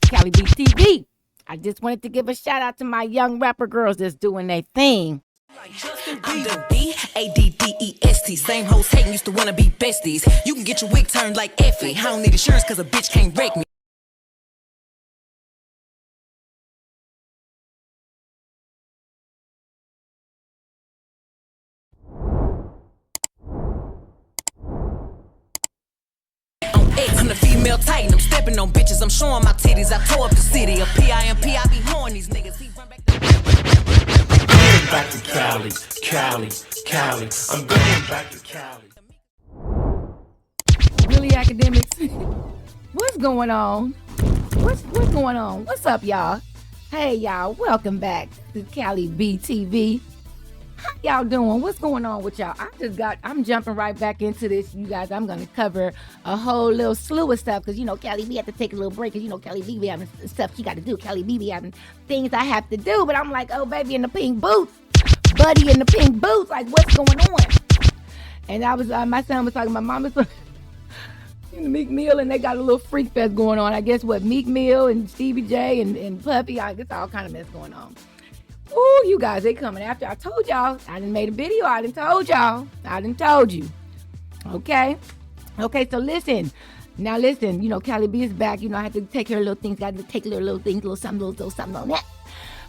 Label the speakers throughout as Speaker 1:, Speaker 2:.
Speaker 1: Cali B TV. I just wanted to give a shout out to my young rapper girls that's doing their thing.
Speaker 2: I'm the B-A-D-D-E-S-T. Same hoes hating, used to wanna be besties. You can get your wig turned like Effie. I don't need insurance cause a bitch can't wreck me. I'm the female titan, I'm stepping on bitches, I'm showing my titties. I tore up the city, a P.I.M.P. I be horn these niggas. He run back
Speaker 3: back to Cali, Cali. I'm going back to Cali.
Speaker 1: Really, Akademiks? What's going on? What's going on? What's up, y'all? Hey, y'all. Welcome back to Cali B TV. How y'all doing? What's going on with y'all? I'm jumping right back into this, you guys. I'm going to cover a whole little slew of stuff because, Cali B had to take a little break because, Cali B be having stuff she got to do. Cali B be having things I have to do, but I'm like, oh, baby in the pink boots. Buddy in the pink boots. Like, what's going on? And I was, my son was talking, my mom was in MeekMill, and they got a little freak fest going on. I guess what, MeekMill and Stevie J and Puppy, I guess all kind of mess going on. Ooh, you guys, they coming after. I told y'all. I done made a video. I done told y'all. I done told you. Okay, so listen. Now listen, Cali B is back. I had to take care of little things. Got to take little things, little something on that.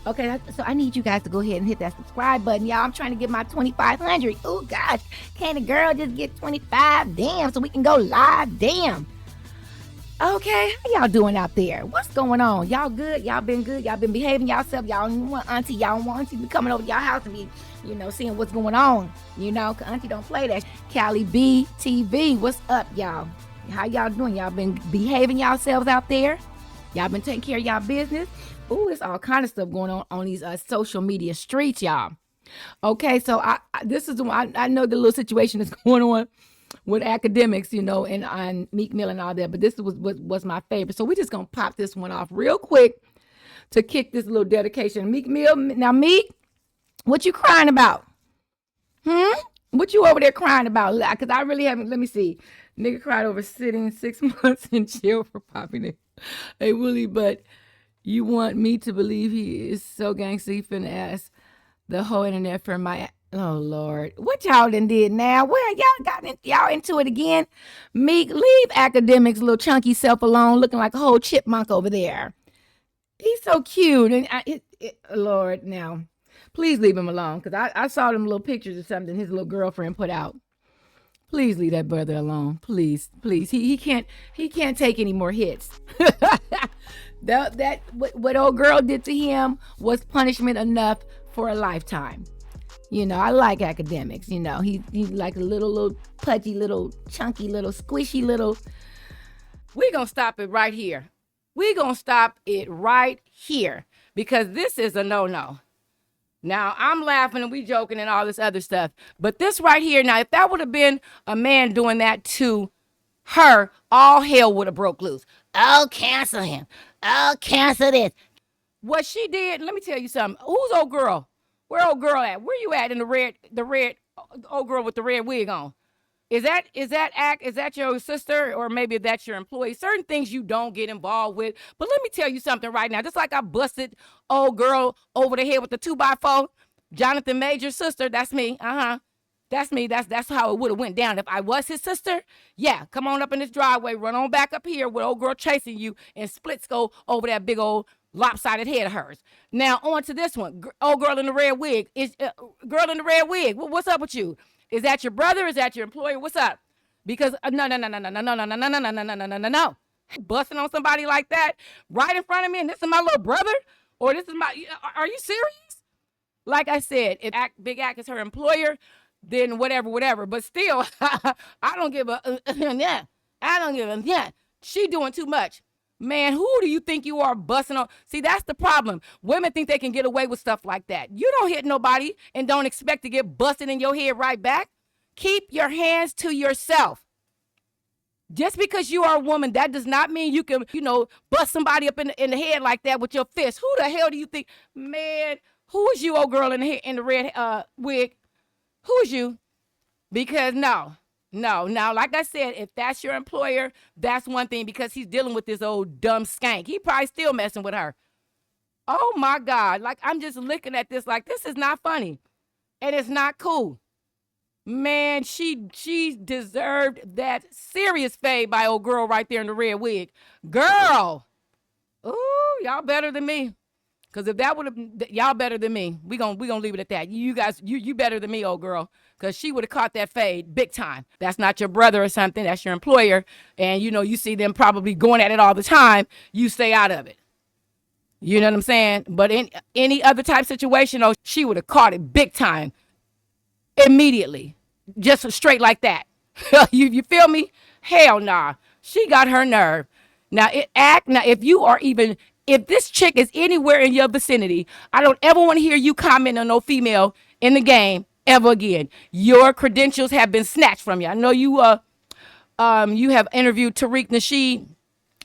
Speaker 1: Okay, so I need you guys to go ahead and hit that subscribe button, y'all. I'm trying to get my 2,500. Oh, gosh. Can a girl just get 25? Damn, so we can go live. Damn. Okay, how y'all doing out there? What's going on? Y'all good? Y'all been good? Y'all been behaving yourself? Y'all don't want auntie to be coming over to y'all house and be, seeing what's going on. Cause auntie don't play that. Cali B TV, what's up, y'all? How y'all doing? Y'all been behaving yourselves out there? Y'all been taking care of y'all business? Ooh, it's all kind of stuff going on these social media streets, y'all. Okay, so I know the little situation that's going on with Akademiks, and on MeekMill and all that, but this was my favorite. So we're just gonna pop this one off real quick to kick this little dedication. MeekMill, now Meek, what you crying about? What you over there crying about? Because I really haven't. Let me see. Nigga cried over sitting 6 months in jail for popping it. Hey Willie, but you want me to believe he is so gangsta he finna ask the whole internet for my. Oh Lord, what y'all done did now? Where y'all into it again? Meek, leave Akademiks' little chunky self alone, looking like a whole chipmunk over there. He's so cute, and Lord, now please leave him alone, because I saw them little pictures of something his little girlfriend put out. Please leave that brother alone, please. He can't take any more hits. What old girl did to him was punishment enough for a lifetime. I like Akademiks. He's like a little pudgy, little chunky, little squishy, little. We're gonna stop it right here. Because this is a no-no. Now I'm laughing and we joking and all this other stuff, but this right here, now if that would have been a man doing that to her, all hell would have broke loose. I'll cancel him. I'll cancel this. What she did, let me tell you something. Who's old girl? Where old girl at? Where you at in the red old girl with the red wig on? Is that your sister, or maybe that's your employee? Certain things you don't get involved with. But let me tell you something right now. Just like I busted old girl over the head with the 2x4, Jonathan Major's sister, that's me. That's me. That's how it would have went down if I was his sister. Yeah, come on up in this driveway, run on back up here with old girl chasing you, and splits go over that big old lopsided head of hers. Now on to this one. Old girl in the red wig. Girl in the red wig. What's up with you? Is that your brother? Is that your employer? What's up? Because no. Busting on somebody like that right in front of me, and this is my little brother, or this is my. Are you serious? Like I said, if Big Ak is her employer, then whatever. But still, I don't give a yeah. I don't give a yeah. She doing too much. Man, who do you think you are busting on? See, that's the problem. Women think they can get away with stuff like that. You don't hit nobody and don't expect to get busted in your head right back. Keep your hands to yourself. Just because you are a woman, that does not mean you can, bust somebody up in the head like that with your fist. Who the hell do you think? Man, who is you, old girl in the red wig? Who is you? Because no. No, now, like I said, if that's your employer, that's one thing because he's dealing with this old dumb skank. He probably still messing with her. Oh my God. Like, I'm just looking at this like this is not funny. And it's not cool. Man, she deserved that serious fade by old girl right there in the red wig. Girl. Ooh, y'all better than me. Cause if that would have, y'all better than me. We gonna leave it at that. You guys, you better than me, old girl. Cause she would have caught that fade big time. That's not your brother or something. That's your employer. And you know, you see them probably going at it all the time. You stay out of it. You know what I'm saying? But in any other type situation, oh, she would have caught it big time. Immediately. Just straight like that. you feel me? Hell nah. She got her nerve. Now if this chick is anywhere in your vicinity, I don't ever want to hear you comment on no female in the game ever again. Your credentials have been snatched from you. I know you have interviewed Tariq Nasheed.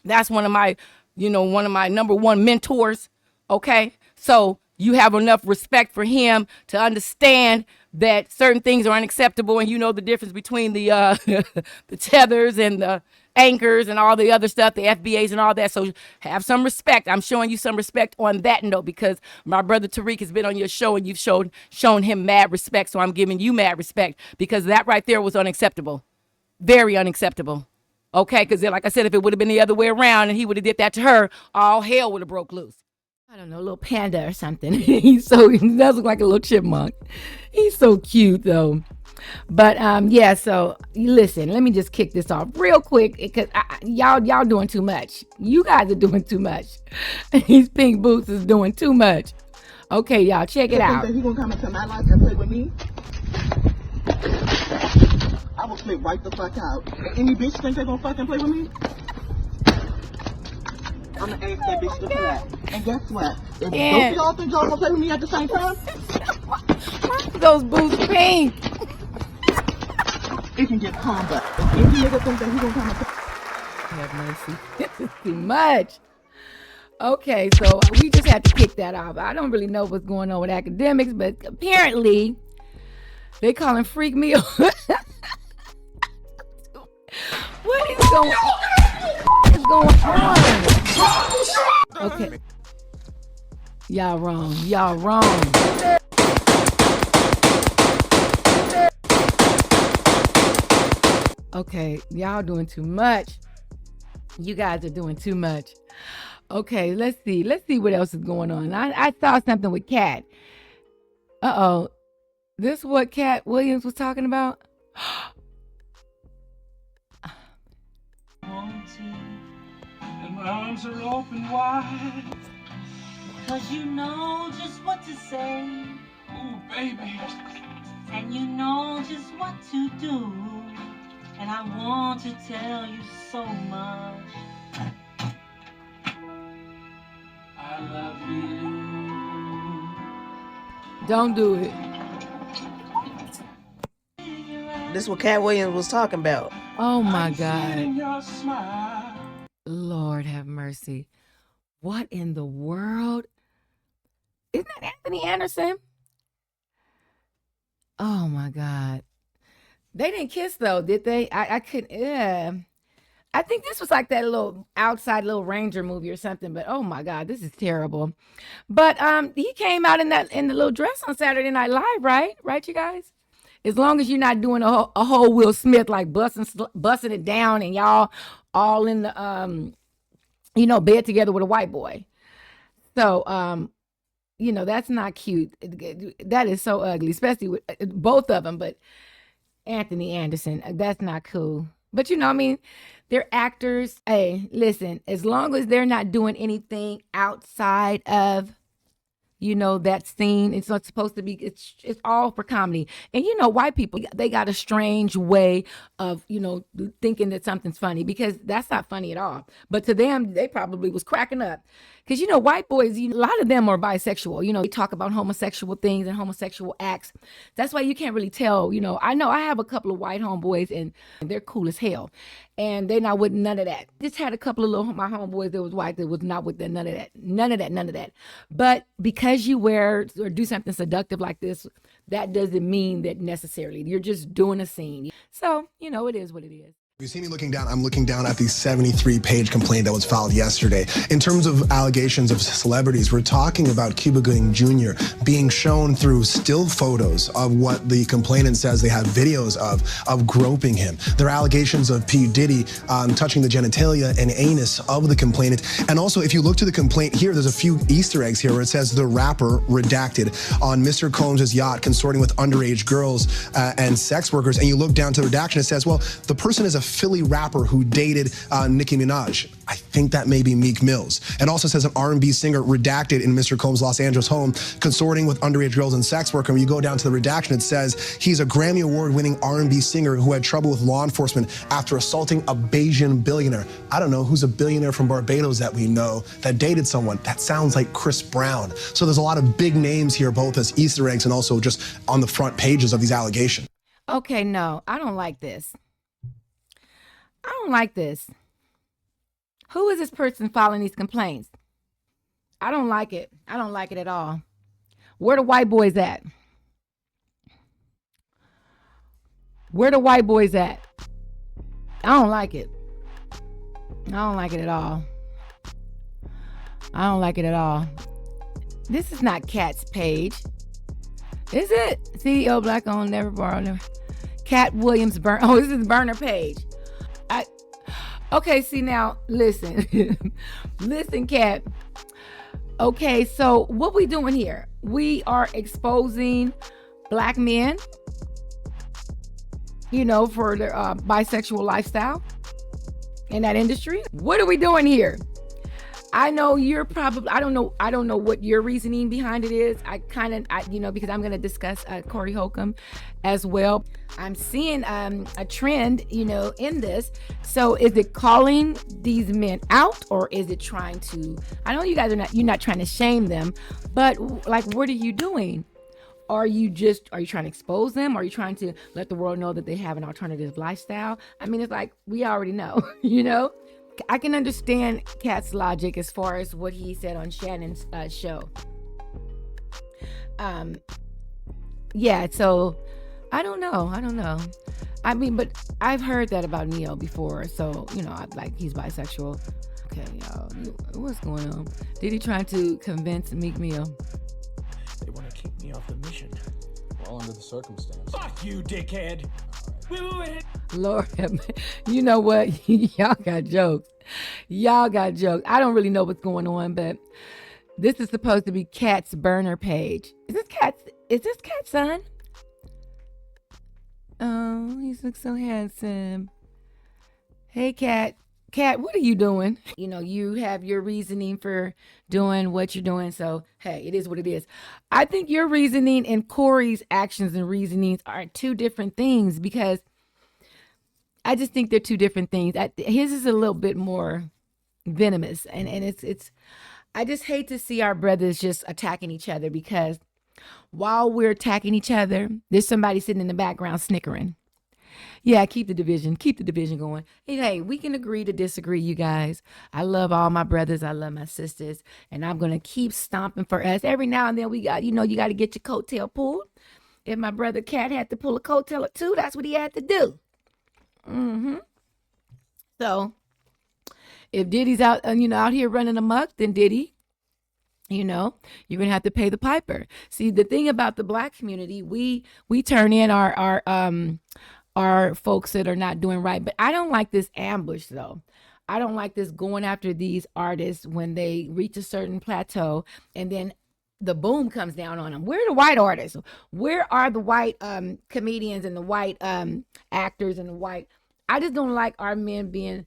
Speaker 1: That's one of my number one mentors. Okay. So you have enough respect for him to understand that certain things are unacceptable, and you know the difference between the the tethers and the anchors and all the other stuff, the FBAs and all that. So have some respect. I'm showing you some respect on that note because my brother Tariq has been on your show and you've shown him mad respect. So I'm giving you mad respect because that right there was unacceptable. Very unacceptable. Okay, because like I said, if it would have been the other way around and he would have did that to her, all hell would have broke loose. I don't know, a little panda or something. He does look like a little chipmunk. He's so cute though. But yeah, so listen, let me just kick this off real quick because y'all doing too much. You guys are doing too much. These pink boots is doing too much. Okay, y'all, check it out.
Speaker 4: He gonna come into my life and play with me? I will flip right the fuck out. Any bitch think they gonna fucking play with me? I'm gonna ask that bitch to play. And guess what? If both of y'all think y'all gonna play with me at the same time,
Speaker 1: why are those boots pink?
Speaker 4: it can get calm, but if any nigga think that he gonna come and
Speaker 1: have mercy. This is too much. Okay, so we just had to kick that off. I don't really know what's going on with Akademiks, but apparently they call him Freak Meal. What is going on? Okay. Y'all wrong. Y'all wrong. Okay, y'all doing too much. You guys are doing too much. Okay, let's see. Let's see what else is going on. I saw something with Katt. Uh-oh. This is what Katt Williams was talking about?
Speaker 3: And my arms are open wide.
Speaker 5: Cause you know just what to say.
Speaker 3: Ooh, baby.
Speaker 5: And you know just what to do. And I want to tell you so much.
Speaker 3: I love you.
Speaker 1: Don't do it.
Speaker 6: This is what Katt Williams was talking about.
Speaker 1: Oh my God. Lord have mercy. What in the world? Isn't that Anthony Anderson? Oh my God. They didn't kiss though, did they? I couldn't. Yeah. I think this was like that little outside little Ranger movie or something. But oh my God, this is terrible. But he came out in the little dress on Saturday Night Live, right? Right, you guys? As long as you're not doing a whole Will Smith like busting it down and y'all all in the bed together with a white boy. So that's not cute. That is so ugly, especially with both of them. But Anthony Anderson, that's not cool. But they're actors. Hey, listen, as long as they're not doing anything outside of, that scene, it's not supposed to be, it's all for comedy. And, white people, they got a strange way of, thinking that something's funny because that's not funny at all. But to them, they probably was cracking up. Because, white boys, a lot of them are bisexual. They talk about homosexual things and homosexual acts. That's why you can't really tell, I know I have a couple of white homeboys and they're cool as hell. And they not with none of that. Just had a couple of my homeboys that was white that was not with none of that. None of that. But because you wear or do something seductive like this, that doesn't mean that necessarily. You're just doing a scene. So, it is what it is.
Speaker 7: You see me looking down, I'm looking down at the 73-page complaint that was filed yesterday. In terms of allegations of celebrities, we're talking about Cuba Gooding Jr. being shown through still photos of what the complainant says they have videos of groping him. There are allegations of P. Diddy touching the genitalia and anus of the complainant. And also, if you look to the complaint here, there's a few Easter eggs here where it says the rapper redacted on Mr. Combs' yacht consorting with underage girls and sex workers. And you look down to the redaction, it says, well, the person is a Philly rapper who dated Nicki Minaj. I think that may be Meek Mills. It also says an R&B singer redacted in Mr. Combs' Los Angeles home, consorting with underage girls and sex worker. When you go down to the redaction, it says he's a Grammy Award-winning R&B singer who had trouble with law enforcement after assaulting a Bayesian billionaire. I don't know who's a billionaire from Barbados that we know that dated someone. That sounds like Chris Brown. So there's a lot of big names here, both as Easter eggs and also just on the front pages of these allegations.
Speaker 1: Okay, no, I don't like this. I don't like this. Who is this person filing these complaints? I don't like it. I don't like it at all. Where the white boys at? Where the white boys at? I don't like it. I don't like it at all. I don't like it at all. This is not Katt's page. Is it? CEO Black owned, never borrow, never. Katt Williams burn. Oh, this is burner page. Okay, see now, listen. Listen, Katt. Okay, so what we doing here? We are exposing black men, for their bisexual lifestyle in that industry. What are we doing here? I know you're probably, I don't know what your reasoning behind it is. Because I'm going to discuss Corey Holcomb as well. I'm seeing a trend, in this. So is it calling these men out, or is it trying to, I know you guys you're not trying to shame them, but like, what are you doing? Are you trying to expose them? Are you trying to let the world know that they have an alternative lifestyle? I mean, it's like, we already know, I can understand Katt's logic as far as what he said on Shannon's show. Yeah, so I don't know. I mean, but I've heard that about Neo before, so, he's bisexual. Okay, y'all, what's going on? Diddy trying to convince MeekMill?
Speaker 3: They want to kick me off the mission.
Speaker 8: Well, under the circumstances.
Speaker 3: Fuck you, dickhead. Wait.
Speaker 1: Lord, you know what? Y'all got jokes. I don't really know what's going on, but this is supposed to be Katt's burner page. Is this Katt's son? Oh, he looks so handsome. Hey, Katt, what are you doing? You have your reasoning for doing what you're doing. So, hey, it is what it is. I think your reasoning and Corey's actions and reasonings are two different things, because I just think they're two different things. His is a little bit more venomous. And it's, I just hate to see our brothers just attacking each other, because while we're attacking each other, there's somebody sitting in the background snickering. Yeah, keep the division going. Hey, we can agree to disagree, you guys. I love all my brothers. I love my sisters. And I'm going to keep stomping for us. Every now and then we got, you got to get your coattail pulled. If my brother Katt had to pull a coattail or two, that's what he had to do. So if Diddy's out, out here running amok, then Diddy, you're going to have to pay the piper. See, the thing about the black community, we turn in our folks that are not doing right. But I don't like this ambush, though. I don't like this going after these artists when they reach a certain plateau and then the boom comes down on them. Where are the white artists? Where are the white comedians and the white actors and the white? I just don't like our men being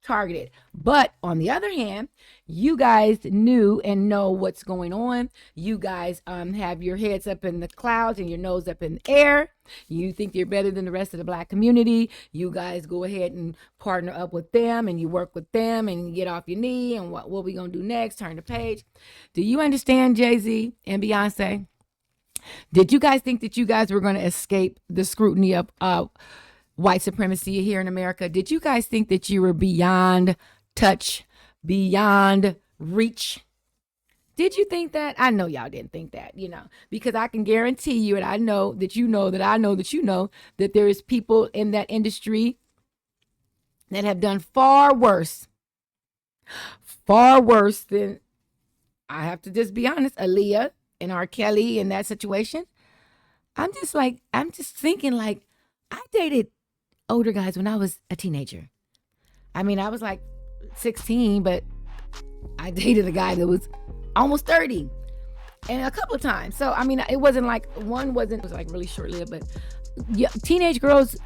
Speaker 1: targeted. But on the other hand, you guys knew and know what's going on. You guys have your heads up in the clouds and your nose up in the air. You think you're better than the rest of the black community. You guys go ahead and partner up with them, and you work with them, and you get off your knee, and what we gonna do next? Turn the page. Do you understand, JayZ and Beyonce? Did you guys think that you guys were going to escape the scrutiny of white supremacy here in America, did you guys think that you were beyond touch, beyond reach? Did you think that? I know y'all didn't think that, because I can guarantee you, and I know that you know that I know that you know that there is people in that industry that have done far worse than, I have to just be honest, Aaliyah and R. Kelly in that situation. I'm just thinking like, I dated older guys when I was a teenager. I mean, I was like 16, but I dated a guy that was almost 30 and a couple of times. So, I mean, it wasn't like it was like really short-lived, but yeah, teenage girls,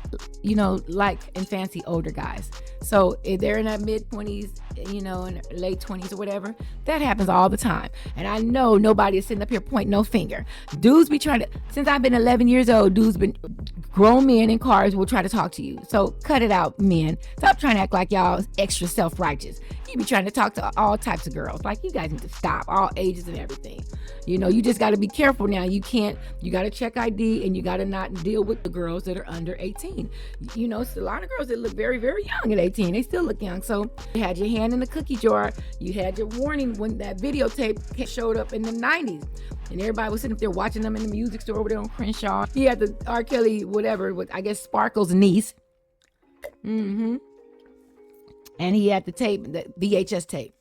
Speaker 1: like and fancy older guys. So if they're in their mid-20s, in late 20s or whatever, that happens all the time. And I know nobody is sitting up here pointing no finger. Dudes be trying to, since I've been 11 years old, grown men in cars will try to talk to you. So cut it out, men. Stop trying to act like y'all extra self-righteous. You be trying to talk to all types of girls. Like, you guys need to stop, all ages and everything. You just got to be careful now. You got to check ID, and you got to not deal with the girls that are under 18. It's a lot of girls that look very, very young at 18. They still look young. So you had your hand in the cookie jar. You had your warning when that videotape showed up in the 90s. And everybody was sitting up there watching them in the music store over there on Crenshaw. He had the R. Kelly, whatever, with, I guess, Sparkle's niece. And he had the tape, the VHS tape.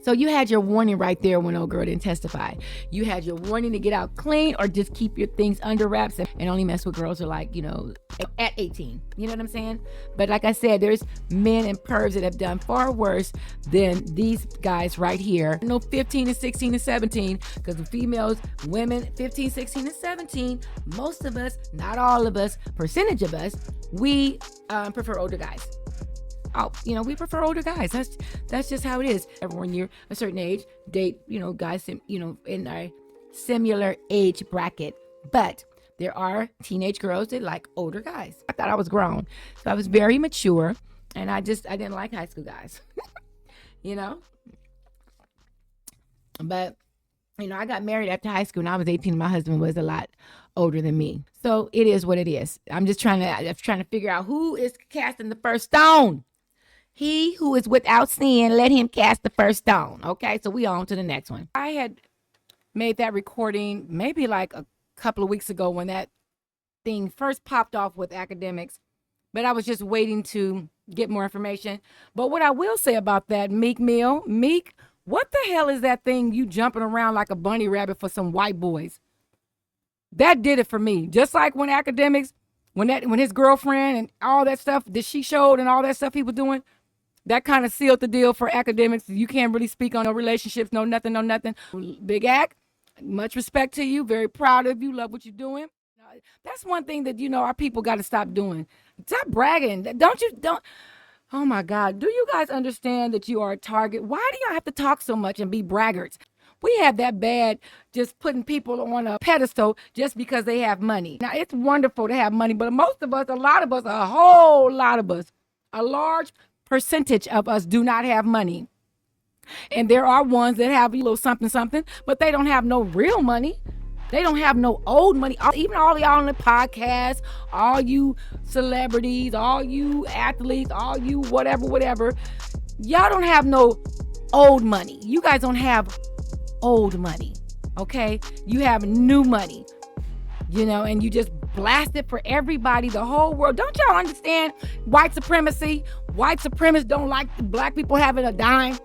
Speaker 1: So you had your warning right there when old girl didn't testify. You had your warning to get out clean or just keep your things under wraps and only mess with girls who are like, at 18. You know what I'm saying? But like I said, there's men and pervs that have done far worse than these guys right here. 15 and 16 and 17, because the females, women, 15, 16 and 17, most of us, not all of us, percentage of us, we prefer older guys. We prefer older guys. That's just how it is. Everyone, you're a certain age, date, guys, in a similar age bracket. But there are teenage girls that like older guys. I thought I was grown. So I was very mature, and I didn't like high school guys. But, I got married after high school, and I was 18, and my husband was a lot older than me. So it is what it is. I'm just trying to figure out who is casting the first stone. He who is without sin, let him cast the first stone. Okay, so we on to the next one. I had made that recording maybe like a couple of weeks ago when that thing first popped off with Akademiks, but I was just waiting to get more information. But what I will say about that, MeekMill, Meek, what the hell is that thing you jumping around like a bunny rabbit for some white boys? That did it for me. Just like when Akademiks, when his girlfriend and all that stuff that she showed and all that stuff he was doing, that kind of sealed the deal for Akademiks. You can't really speak on no relationships, no nothing. Big Ak, much respect to you. Very proud of you. Love what you're doing. That's one thing that, our people got to stop doing. Stop bragging. Oh my God. Do you guys understand that you are a target? Why do y'all have to talk so much and be braggarts? We have that bad just putting people on a pedestal just because they have money. Now, it's wonderful to have money, but most of us, a lot of us, a whole lot of us, a large percentage of us do not have money. And there are ones that have a little something, but they don't have no real money. They don't have no old money. Even all y'all on the podcast, all you celebrities, all you athletes, all you whatever, y'all don't have no old money. You guys don't have old money, okay? You have new money, and you just blast it for everybody, the whole world. Don't y'all understand white supremacy? White supremacists don't like black people having a dime.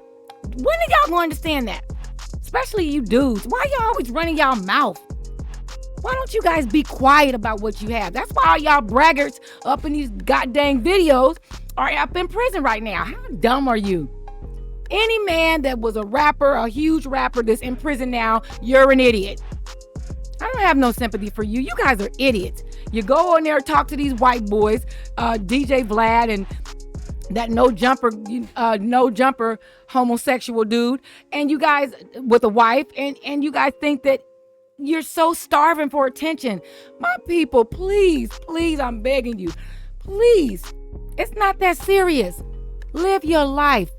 Speaker 1: When are y'all gonna understand that? Especially you dudes. Why y'all always running y'all mouth? Why don't you guys be quiet about what you have? That's why all y'all braggarts up in these goddamn videos are up in prison right now. How dumb are you? Any man that was a rapper, a huge rapper that's in prison now, you're an idiot. I don't have no sympathy for you. You guys are idiots. You go in there and talk to these white boys, DJ Vlad and that no jumper homosexual dude, and you guys with a wife, and you guys think that you're so starving for attention. My people, please, I'm begging you, please. It's not that serious. Live your life.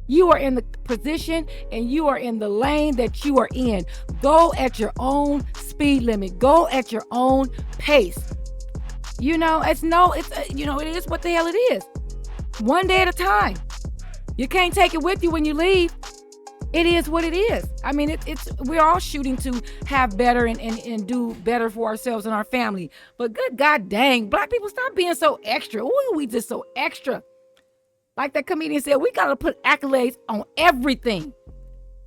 Speaker 1: You are in the position and you are in the lane that you are in. Go at your own speed limit. Go at your own pace. You know, it is what the hell it is. One day at a time. You can't take it with you when you leave. It is what it is. I mean, we're all shooting to have better and do better for ourselves and our family. But good God dang, black people, stop being so extra. Ooh, we just so extra. Like that comedian said, we got to put accolades on everything.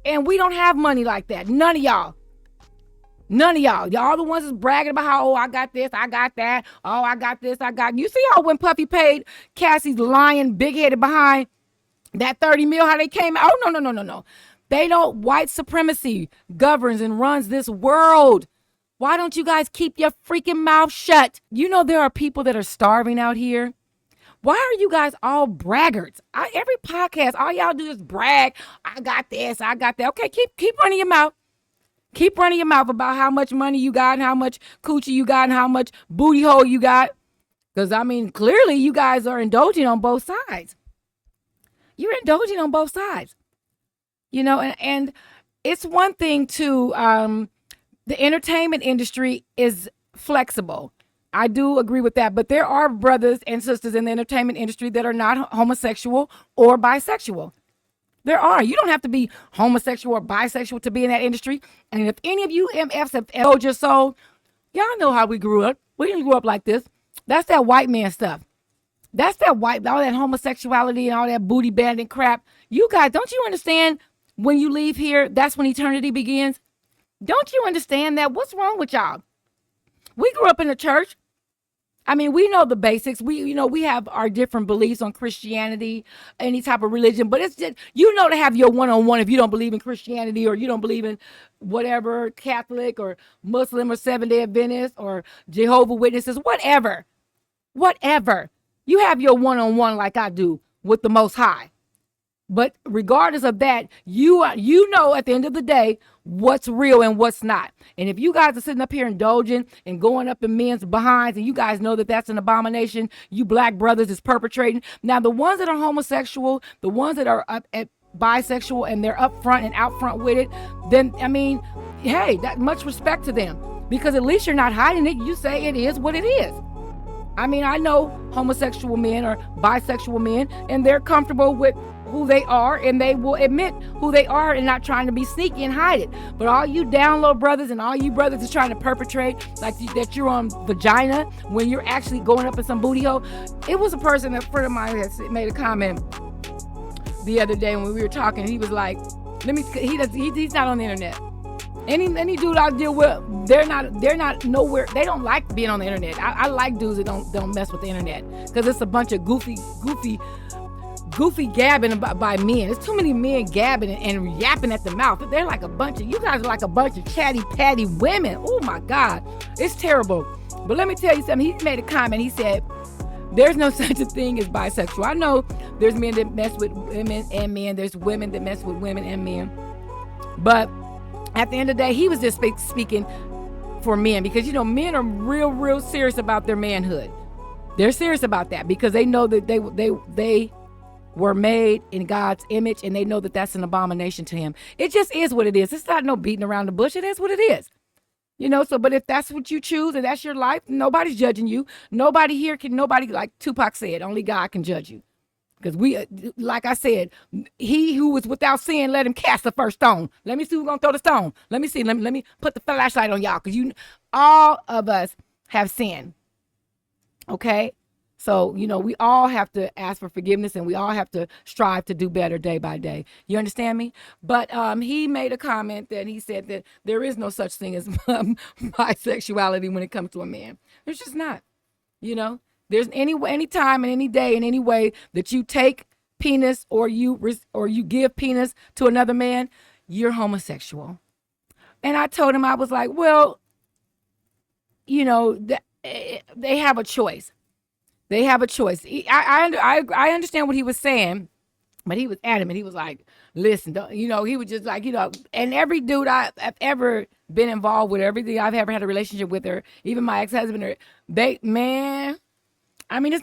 Speaker 1: And we don't have money like that. None of y'all. None of y'all. Y'all the ones that's bragging about how, oh, I got this, I got that. Oh, I got this, I got. You see how when Puffy paid Cassie's lying, big-headed behind that 30 mil, how they came out? Oh, no. They don't. White supremacy governs and runs this world. Why don't you guys keep your freaking mouth shut? You know there are people that are starving out here. Why are you guys all braggarts? Every podcast, all y'all do is brag. I got this, I got that. Okay, keep running your mouth. Keep running your mouth about how much money you got and how much coochie you got and how much booty hole you got. Because, I mean, clearly you guys are indulging on both sides. You're indulging on both sides. You know, and it's one thing to, the entertainment industry is flexible. I do agree with that. But there are brothers and sisters in the entertainment industry that are not homosexual or bisexual. There are. You don't have to be homosexual or bisexual to be in that industry. And if any of you MFs have sold your soul, y'all know how we grew up. We didn't grow up like this. That's that white man stuff. That's that all that homosexuality and all that booty bandit crap. You guys, don't you understand when you leave here, that's when eternity begins? Don't you understand that? What's wrong with y'all? We grew up in the church. I mean, we know the basics. We have our different beliefs on Christianity, any type of religion, but it's just, to have your one-on-one if you don't believe in Christianity or you don't believe in whatever, Catholic or Muslim or Seventh-day Adventist or Jehovah's Witnesses, whatever. You have your one-on-one like I do with the Most High. But regardless of that, you know at the end of the day what's real and what's not. And if you guys are sitting up here indulging and going up in men's behinds, and you guys know that that's an abomination, you black brothers is perpetrating. Now, the ones that are homosexual, the ones that are up at bisexual and they're up front and out front with it, then, I mean, hey, that much respect to them. Because at least you're not hiding it. You say it is what it is. I mean, I know homosexual men or bisexual men, and they're comfortable with who they are, and they will admit who they are and not trying to be sneaky and hide it. But all you down low brothers and all you brothers is trying to perpetrate like that you're on vagina when you're actually going up in some booty hole. It was a person, a friend of mine had made a comment the other day when we were talking. He was like, he's not on the internet. Any dude I deal with, they're not nowhere. They don't like being on the internet. I like dudes that don't mess with the internet because it's a bunch of goofy gabbing by men. There's too many men gabbing and yapping at the mouth. They're like you guys are like a bunch of chatty patty women. Oh my God, it's terrible. But let me tell you something. He made a comment. He said, there's no such a thing as bisexual. I know there's men that mess with women and men. There's women that mess with women and men. But at the end of the day, he was just speaking for men because, men are real serious about their manhood. They're serious about that because they know that they were made in God's image, and they know that that's an abomination to him. It just is what it is. It's not no beating around the bush. It is what it is. But if that's what you choose and that's your life, nobody's judging you. Nobody here like Tupac said, only God can judge you. Because like I said, he who was without sin, let him cast the first stone. Let me see who's going to throw the stone. Let me see. Let me put the flashlight on y'all. Because all of us have sinned. Okay? So, we all have to ask for forgiveness, and we all have to strive to do better day by day. You understand me? But he made a comment that he said that there is no such thing as bisexuality when it comes to a man. There's just not. There's any time and any day and any way that you take penis or you give penis to another man, you're homosexual. And I told him, I was like, well, they have a choice. They have a choice. I understand what he was saying, but he was adamant. He was like, listen, he was just like, and every dude I've ever been involved with, everything I've ever had a relationship with her, even my ex-husband, it's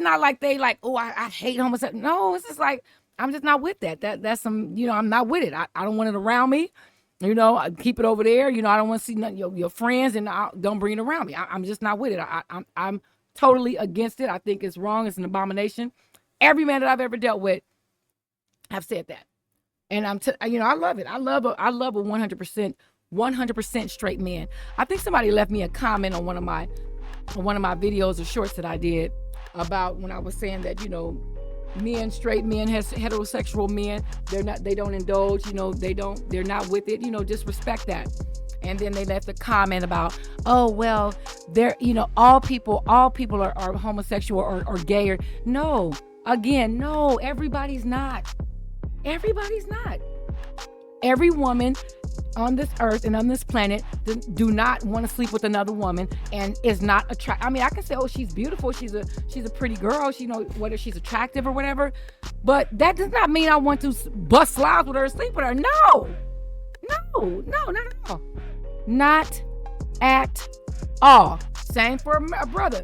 Speaker 1: not like they like, oh, I hate homosexuality. No, it's just like, I'm just not with that. That's some, I'm not with it. I don't want it around me. I keep it over there. I don't want to see none, your friends, and don't bring it around me. I'm just not with it. I'm totally against it. I think it's wrong. It's an abomination. Every man that I've ever dealt with have said that. And I love it. I love a 100% straight man. I think somebody left me a comment on one of my videos or shorts that I did about when I was saying that, straight men, heterosexual men, they don't indulge, they're not with it, just respect that. And then they left a comment about, oh, well, they're, all people are homosexual or gay. Or no, again, no, everybody's not. Everybody's not. Every woman on this earth and on this planet do not want to sleep with another woman and is not attracted. I mean, I can say, oh, she's beautiful. She's a pretty girl. Whether she's attractive or whatever. But that does not mean I want to bust slides with her and sleep with her. No, not at all. Not at all. Same for a brother.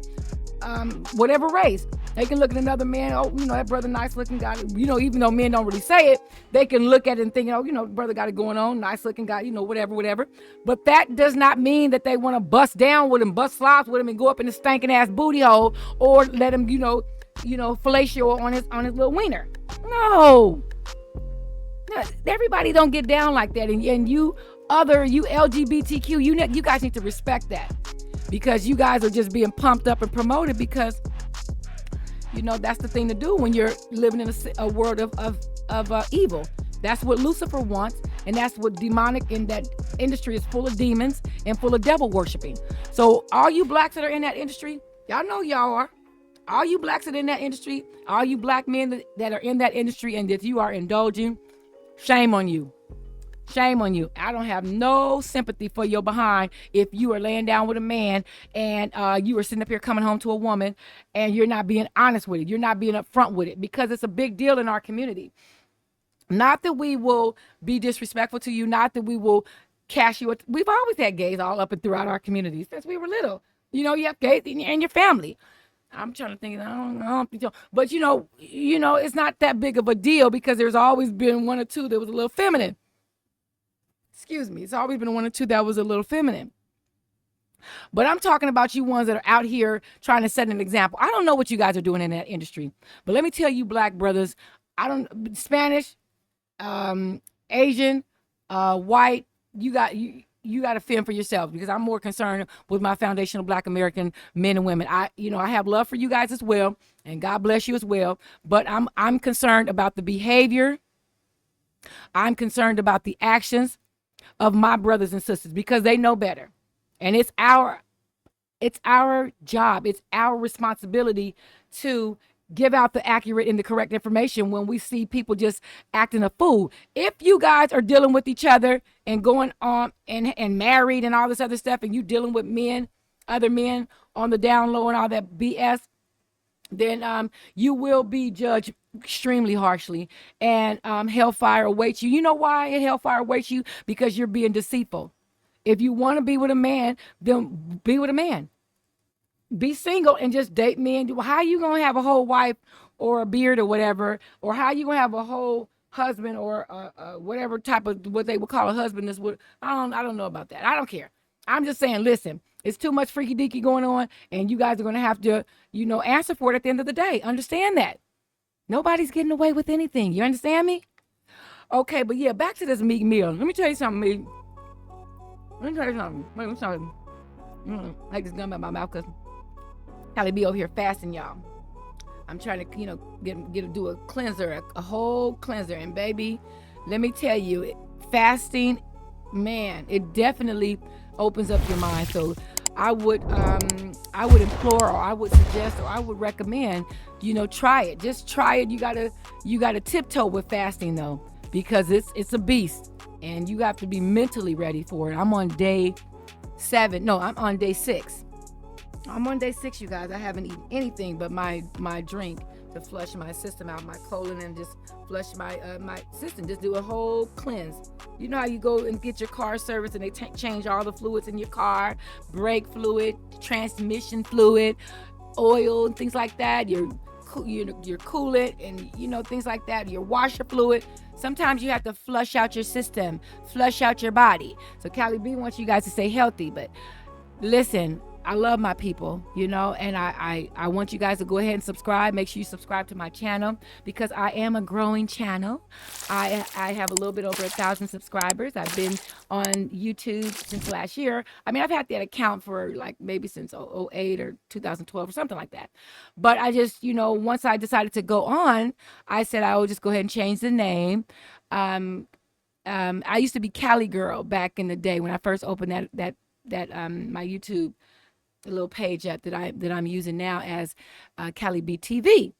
Speaker 1: Whatever race. They can look at another man, oh, that brother nice looking guy, even though men don't really say it, they can look at it and think, brother got it going on, nice looking guy, whatever. But that does not mean that they want to bust down with him, bust slides with him and go up in the stinking ass booty hole or let him, fellatio on his little wiener. No. Everybody don't get down like that. And you LGBTQ, you guys need to respect that, because you guys are just being pumped up and promoted because that's the thing to do when you're living in a world of evil. That's what Lucifer wants, and that's what demonic in that industry is, full of demons and full of devil worshiping. So all you blacks that are in that industry, y'all know y'all are. All you blacks that are in that industry, all you black men that are in that industry, and if you are indulging, shame on you. Shame on you. I don't have no sympathy for your behind if you are laying down with a man and you are sitting up here coming home to a woman and you're not being honest with it. You're not being upfront with it, because it's a big deal in our community. Not that we will be disrespectful to you, not that we will cash you. We've always had gays all up and throughout our community since we were little. You have gays in your family. I'm trying to think. I don't know. But it's not that big of a deal because there's always been one or two that was a little feminine. Excuse me. It's always been one or two that was a little feminine. But I'm talking about you ones that are out here trying to set an example. I don't know what you guys are doing in that industry, but let me tell you, black brothers, Spanish, Asian, white, you got to fend for yourself, because I'm more concerned with my foundational black American men and women. I have love for you guys as well, and God bless you as well. But I'm concerned about the behavior. I'm concerned about the actions of my brothers and sisters, because they know better. And it's our job, it's our responsibility to give out the accurate and the correct information when we see people just acting a fool. If you guys are dealing with each other and going on and married and all this other stuff, and you dealing with other men on the down low and all that BS, then you will be judged extremely harshly, and hellfire awaits you. You know why hellfire awaits you? Because you're being deceitful. If you want to be with a man, then be with a man. Be single and just date men. How are you going to have a whole wife or a beard or whatever? Or how are you going to have a whole husband or whatever type of what they would call a husband? I don't know about that. I don't care. I'm just saying, listen, it's too much freaky deaky going on, and you guys are going to have to, answer for it at the end of the day. Understand that. Nobody's getting away with anything. You understand me? Okay, but yeah, back to this MeekMill. Let me tell you something, Meek. Let me tell you something. Wait, I'm sorry. Like this gum in my mouth, because Cali B over here fasting, y'all. I'm trying to, do a cleanser, a whole cleanser. And baby, let me tell you, fasting, man, it definitely opens up your mind. So I would implore, or I would suggest, or I would recommend, try it. Just try it. You gotta tiptoe with fasting though, because it's a beast, and you have to be mentally ready for it. I'm on day 7. No, I'm on day 6. I'm on day 6, you guys. I haven't eaten anything but my drink to flush my system out, my colon, and just flush my system. Just do a whole cleanse. You know how you go and get your car service and they change all the fluids in your car, brake fluid, transmission fluid, oil, and things like that. Your coolant and things like that. Your washer fluid. Sometimes you have to flush out your system, flush out your body. So Cali B wants you guys to stay healthy, but listen, I love my people, you know, and I want you guys to go ahead and subscribe. Make sure you subscribe to my channel because I am a growing channel. I have a little bit over 1,000 subscribers. I've been on YouTube since last year. I mean, I've had that account for like maybe since 08 or 2012 or something like that. But I just, you know, once I decided to go on, I said I would just go ahead and change the name. I used to be Cali Girl back in the day when I first opened that my YouTube little page up that I'm using now as Cali B TV.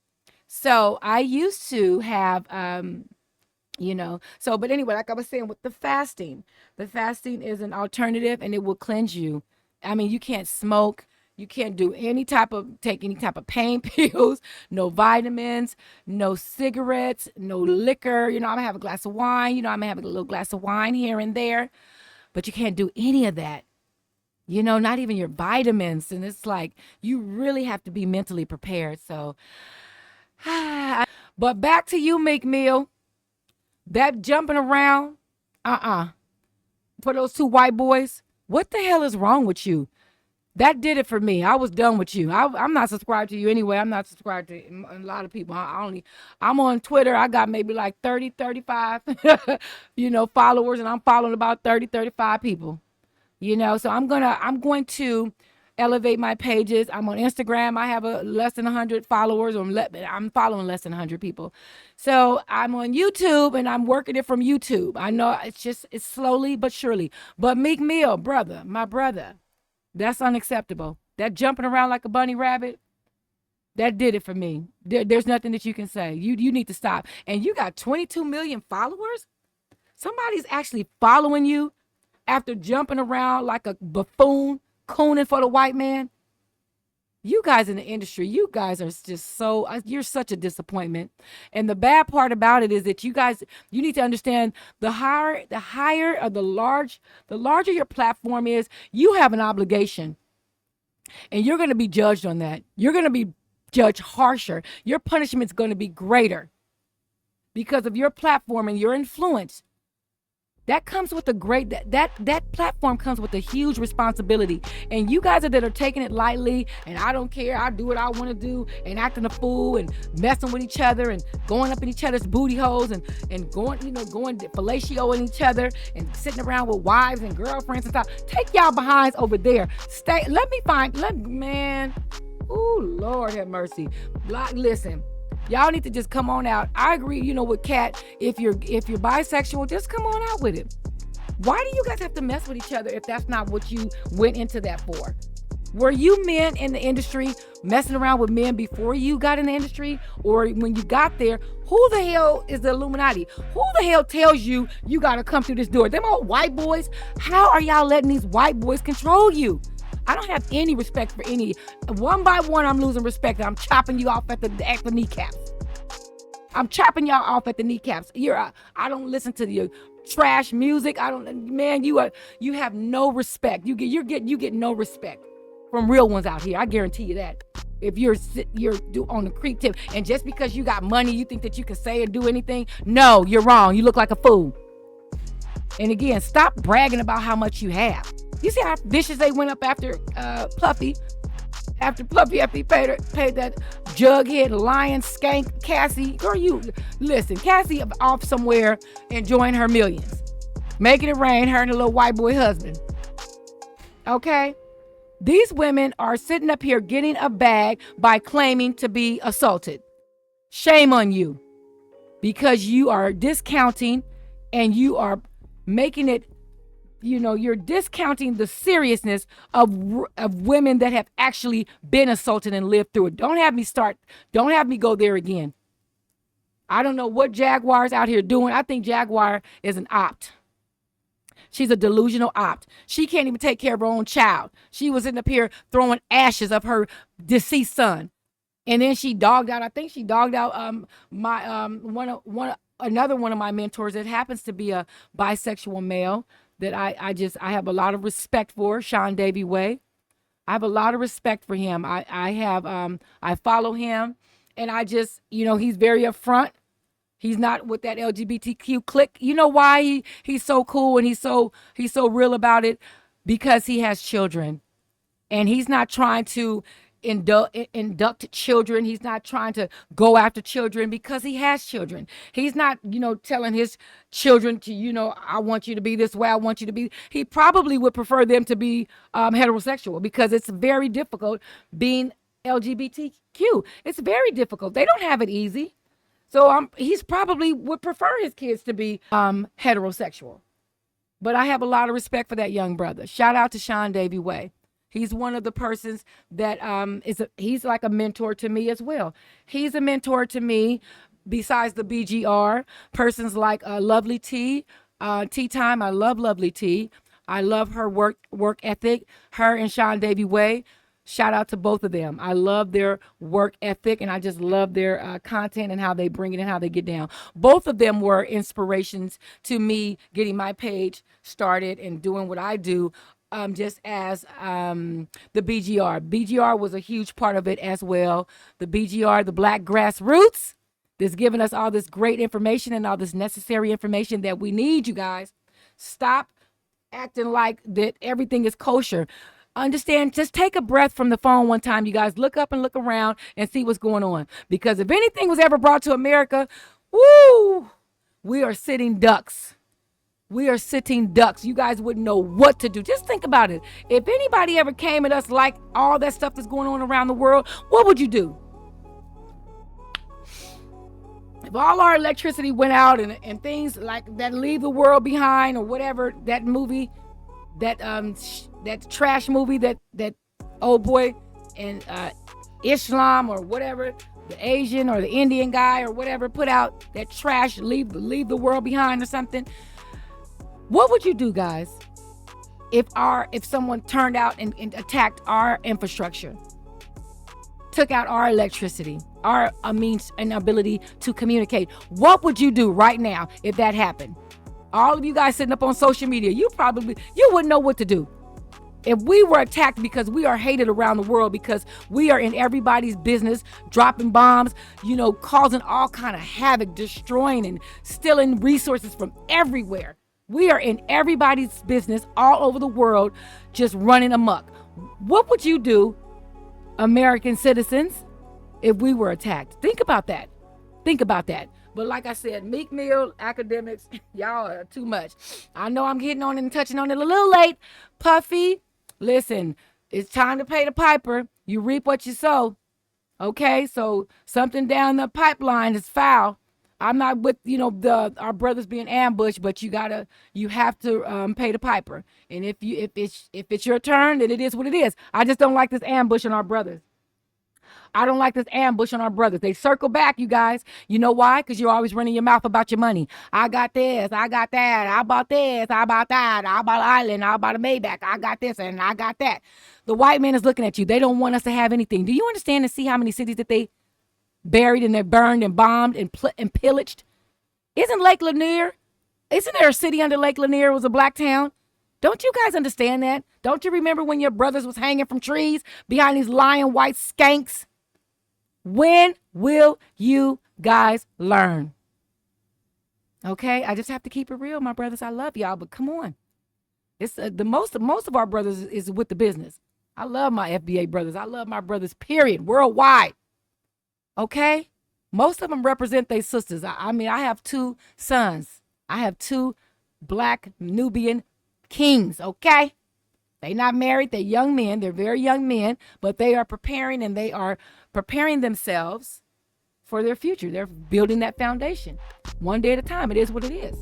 Speaker 1: So I used to have you know, so but anyway, like I was saying with the fasting is an alternative and it will cleanse you. I mean, you can't smoke, you can't do take any type of pain pills, no vitamins, no cigarettes, no liquor. You know, I'm gonna have a glass of wine, you know, I'm gonna have a little glass of wine here and there, but you can't do any of that. You know, not even your vitamins. And it's like, you really have to be mentally prepared. So, but back to you, MeekMill. That jumping around, for those two white boys, what the hell is wrong with you? That did it for me. I was done with you. I'm not subscribed to you anyway. I'm not subscribed to a lot of people. I'm on Twitter. I got maybe like 30, 35, you know, followers, and I'm following about 30, 35 people. You know, so I'm going to elevate my pages. I'm on Instagram. I have less than 100 followers, or I'm following less than 100 people. So I'm on YouTube and I'm working it from YouTube. I know it's slowly but surely. But MeekMill, my brother, that's unacceptable. That jumping around like a bunny rabbit, that did it for me. There's nothing that you can say. You need to stop. And you got 22 million followers? Somebody's actually following you after jumping around like a buffoon, cooning for the white man. You guys in the industry, you guys are just you're such a disappointment. And the bad part about it is that you need to understand the larger your platform is, you have an obligation. And you're going to be judged on that. You're going to be judged harsher. Your punishment's going to be greater because of your platform and your influence. That comes with that platform comes with a huge responsibility. And you guys that are taking it lightly, and I don't care, I do what I want to do, and acting a fool and messing with each other and going up in each other's booty holes and going fellatioing each other and sitting around with wives and girlfriends and stuff. Take y'all behinds over there. Man. Ooh, Lord have mercy. Listen. Y'all need to just come on out. I agree, you know, with Katt. If you're bisexual, just come on out with it. Why do you guys have to mess with each other if that's not what you went into that for? Were you men in the industry messing around with men before you got in the industry? Or when you got there, who the hell is the Illuminati? Who the hell tells you got to come through this door? Them old white boys? How are y'all letting these white boys control you? I don't have any respect for any. One by one, I'm losing respect. I'm chopping you off at the kneecaps. I'm chopping y'all off at the kneecaps. I don't listen to your trash music. You have no respect. You get no respect from real ones out here. I guarantee you that. If you're on the creep tip, and just because you got money, you think that you can say and do anything? No, you're wrong. You look like a fool. And again, stop bragging about how much you have. You see how vicious they went up after Puffy? After Puffy paid that jughead, lion, skank, Cassie. Girl, listen, Cassie off somewhere enjoying her millions. Making it rain, her and a little white boy husband. Okay? These women are sitting up here getting a bag by claiming to be assaulted. Shame on you. Because you are discounting and you are making it, you're discounting the seriousness of women that have actually been assaulted and lived through it. Don't have me go there again. I don't know what Jaguar's out here doing. I think Jaguar is an opt. She's a delusional opt. She can't even take care of her own child. She was up here throwing ashes of her deceased son. And then she dogged out, another one of my mentors that happens to be a bisexual male that I have a lot of respect for, Sean Davy Way. I have a lot of respect for him. I follow him, and he's very upfront. He's not with that LGBTQ clique. You know why he's so cool and he's so real about it? Because he has children. And he's not trying to induct children. He's not trying to go after children because he has children. He's not, telling his children to, I want you to be this way. I want you to be. He probably would prefer them to be heterosexual because it's very difficult being LGBTQ. It's very difficult. They don't have it easy. So he's probably would prefer his kids to be heterosexual. But I have a lot of respect for that young brother. Shout out to Sean Davy Way. He's one of the persons that he's like a mentor to me as well. He's a mentor to me besides the BGR. Persons like Lovely T, Tea Time. I love Lovely T. I love her work ethic. Her and Sean Davy Way. Shout out to both of them. I love their work ethic, and I just love their content and how they bring it and how they get down. Both of them were inspirations to me getting my page started and doing what I do, just as the BGR. BGR was a huge part of it as well. The BGR, the Black Grassroots, that's giving us all this great information and all this necessary information that we need, you guys. Stop acting like that everything is kosher. Understand, just take a breath from the phone one time, you guys. Look up and look around and see what's going on. Because if anything was ever brought to America, woo, we are sitting ducks. We are sitting ducks. You guys wouldn't know what to do. Just think about it. If anybody ever came at us like all that stuff that's going on around the world, what would you do? If all our electricity went out and things like that leave the world behind or whatever, that movie, that trash movie that old boy and Islam or whatever, the Asian or the Indian guy or whatever put out, that trash, leave the world behind or something. What would you do, guys, if someone turned out and attacked our infrastructure, took out our electricity, our means and ability to communicate? What would you do right now if that happened? All of you guys sitting up on social media, you wouldn't know what to do. If we were attacked because we are hated around the world, because we are in everybody's business, dropping bombs, causing all kind of havoc, destroying and stealing resources from everywhere. We are in everybody's business all over the world, just running amok. What would you do, American citizens, if we were attacked? Think about that. Think about that. But like I said, MeekMill, Akademiks, y'all are too much. I know I'm getting on it and touching on it a little late. Puffy, listen, it's time to pay the piper. You reap what you sow. Okay, so something down the pipeline is foul. I'm not with, our brothers being ambushed, but you have to pay the piper. And if it's your turn, then it is what it is. I just don't like this ambush on our brothers. I don't like this ambush on our brothers. They circle back, you guys. You know why? Because you're always running your mouth about your money. I got this. I got that. I bought this. I bought that. I bought an island. I bought a Maybach. I got this and I got that. The white man is looking at you. They don't want us to have anything. Do you understand and see how many cities that they buried and they burned and bombed and pillaged? Isn't there a city under Lake Lanier? It was a black town. Don't you guys understand that? Don't you remember when your brothers was hanging from trees behind these lying white skanks? When will you guys learn? Okay, I just have to keep it real, my brothers. I love y'all, but come on. It's the most of our brothers is with the business. I love my FBA brothers. I love my brothers, period, worldwide. Okay? Most of them represent their sisters. I have 2 sons. I have 2 black Nubian kings, okay? They're not married. They're young men. They're very young men, but they are preparing themselves for their future. They're building that foundation one day at a time. It is what it is.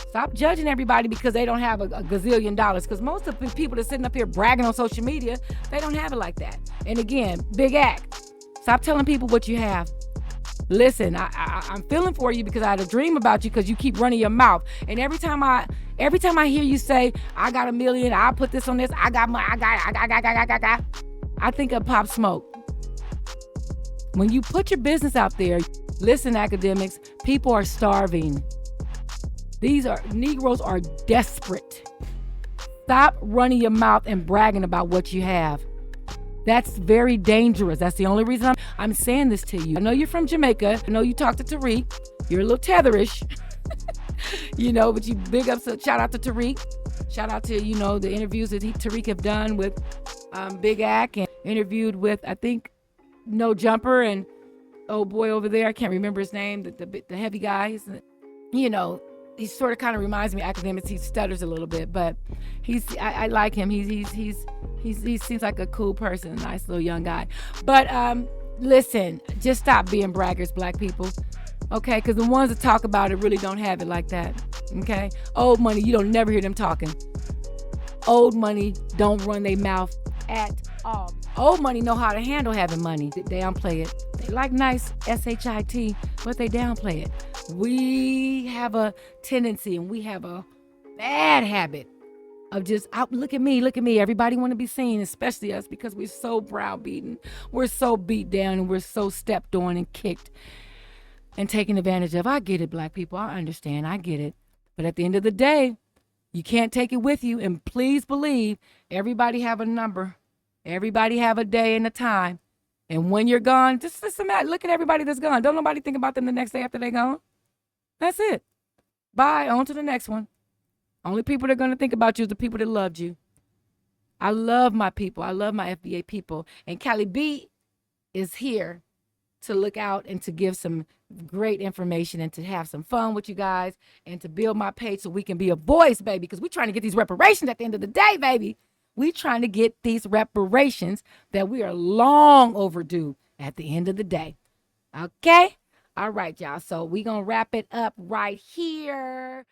Speaker 1: Stop judging everybody because they don't have a gazillion dollars, because most of the people that's sitting up here bragging on social media, they don't have it like that. And again, Big Ak, stop telling people what you have. Listen, I'm feeling for you because I had a dream about you because you keep running your mouth. And every time I hear you say, I got $1 million, I put this on this, I got money, I think of Pop Smoke. When you put your business out there, listen, Akademiks, people are starving. Negroes are desperate. Stop running your mouth and bragging about what you have. That's very dangerous. That's the only reason I'm saying this to you. I know you're from Jamaica. I know you talked to Tariq. You're a little tetherish, but you big up, so shout out to Tariq. Shout out to, the interviews that Tariq have done with Big Ak and interviewed with, I think, No Jumper and old boy over there. I can't remember his name, the heavy guy. He sort of kind of reminds me of Akademiks. He stutters a little bit, but I like him. He seems like a cool person, a nice little young guy. But listen, just stop being braggarts, black people. Okay, because the ones that talk about it really don't have it like that. Okay, old money, you don't never hear them talking. Old money don't run their mouth at all. Old money know how to handle having money. They downplay it. They like nice SHIT, but they downplay it. We have a tendency and we have a bad habit of just, look at me. Everybody want to be seen, especially us, because we're so browbeaten. We're so beat down and we're so stepped on and kicked and taken advantage of. I get it, black people. I understand. I get it. But at the end of the day, you can't take it with you. And please believe, everybody have a number. Everybody have a day and a time. And when you're gone, just look at everybody that's gone. Don't nobody think about them the next day after they're gone. That's it. Bye. On to the next one. Only people that are going to think about you is the people that loved you. I love my people. I love my FBA people. And Cali B is here to look out and to give some great information and to have some fun with you guys and to build my page so we can be a voice, baby, because we're trying to get these reparations at the end of the day, baby. We're trying to get these reparations that we are long overdue at the end of the day. Okay? All right, y'all. So we're going to wrap it up right here.